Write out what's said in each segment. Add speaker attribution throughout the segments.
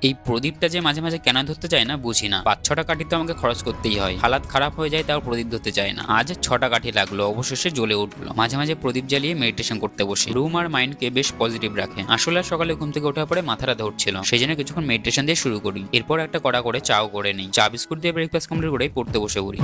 Speaker 1: এই প্রদীপটা যে মাঝে মাঝে কেন ধরতে চায় না বুঝি না। 5-6টা কাঠি তো আমাকে খরচ করতেই হয়, হালাত খারাপ হয়ে যায় তাও প্রদীপ ধরতে চায় না। আজ 6টা কাঠি লাগলো, অবশেষে জ্বলে উঠলো। মাঝে মাঝে প্রদীপ জ্বালিয়ে মেডিটেশন করতে বসি। রুম আর মাইন্ডকে বেশ পজিটিভ রাখে। আসলে আর সকালে ঘুম থেকে ওঠার পরে মাথাটা ধরছিল, সেই জন্য কিছুক্ষণ মেডিটেশন দিয়ে শুরু করি। এরপর একটা কড়া করে চাও করে নিই। চা বিস্কুট দিয়ে ব্রেকফাস্ট কমপ্লিট করে পড়তে বসে পড়ি।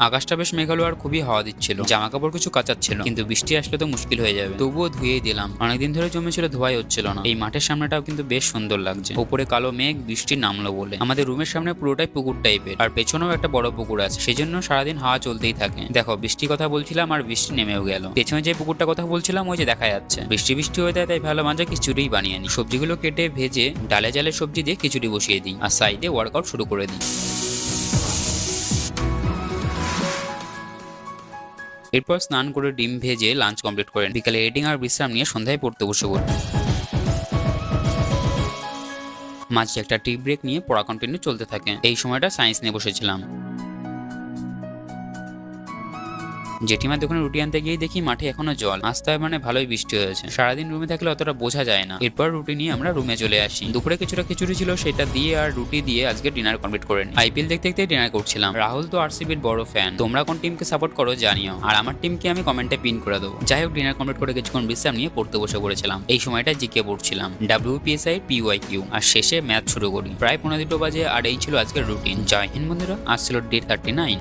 Speaker 1: আকাশটা বেশ মেঘালো আর খুবই হাওয়া দিচ্ছিল। জামা কাপড় কিছু কাচাচ্ছিল, কিন্তু বৃষ্টি আসলে তো মুশকিল হয়ে যাবে। তবুও ধুয়েই দিলাম, অনেকদিন ধরে জমেছিল, ধোয়াই হচ্ছিল না। এই মাঠের সামনেটাও কিন্তু বেশ সুন্দর লাগছে। উপরে কালো মেঘ, বৃষ্টি নামলো বলে। আমাদের রুমের সামনে পুরোটাই পুকুর টাইপের, আর পেছনেও একটা বড় পুকুর আছে, সেই জন্য সারাদিন হাওয়া চলতেই থাকে। দেখো বৃষ্টির কথা বলছিলাম আর বৃষ্টি নেমেও গেল। পেছনে যে পুকুরটা কথা বলছিলাম ওই যে দেখা যাচ্ছে। বৃষ্টি বৃষ্টি হয়ে যায়, তাই ভালো মাঝে খিচুড়িই বানিয়ে নিই। সবজিগুলো কেটে ভেজে ডালে জালে সবজি দিয়ে খিচুড়ি বসিয়ে দিই, আর সাইডে ওয়ার্কআউট শুরু করে দিই। এরপর স্নান করে ডিম ভেজে লাঞ্চ কমপ্লিট করেন। বিকালে এডিটিং আর বিশ্রাম নিয়ে সন্ধ্যায় পড়তে বসে পড়ি। মাঝে একটা টি ব্রেক নিয়ে পড়া কন্টিনিউ চলতে থাকে। এই সময়টা সায়েন্স নিয়ে বসেছিলাম। জেঠিমার দোকানে রুটি আনতে গিয়ে দেখি মাঠে এখনো জল। আস্তে মানে ভালোই বৃষ্টি হয়েছে। সারাদিন রুমে থাকলে অতটা বোঝা যায় না। এরপর রুটি নিয়ে আমরা রুমে চলে আসি। দুপুরে কিছুটা খিচুড়ি ছিল, সেটা দিয়ে আর রুটি দিয়ে আজকে ডিনার কমপ্লিট করে নিই। আইপিএল দেখতে দেখতে ডিনার করছিলাম। রাহুল তো আরসিবির বড় ফ্যান। তোমরা কোন টিমকে সাপোর্ট করো জানিও, আর আমার টিমকে আমি কমেন্টে পিন করে দেবো। যাই হোক, ডিনার কমপ্লিট করে কিছুক্ষণ বিশ্রাম নিয়ে পড়তে বসে পড়েছিলাম। এই সময়টা জিকে পড়ছিলাম, WPSI PYQ, আর শেষে ম্যাথ শুরু করি। প্রায় 15 বাজে, আর এই ছিল আজকের রুটিন। জয় হিন্দ বন্ধুরা। আজ ছিল ডে 39।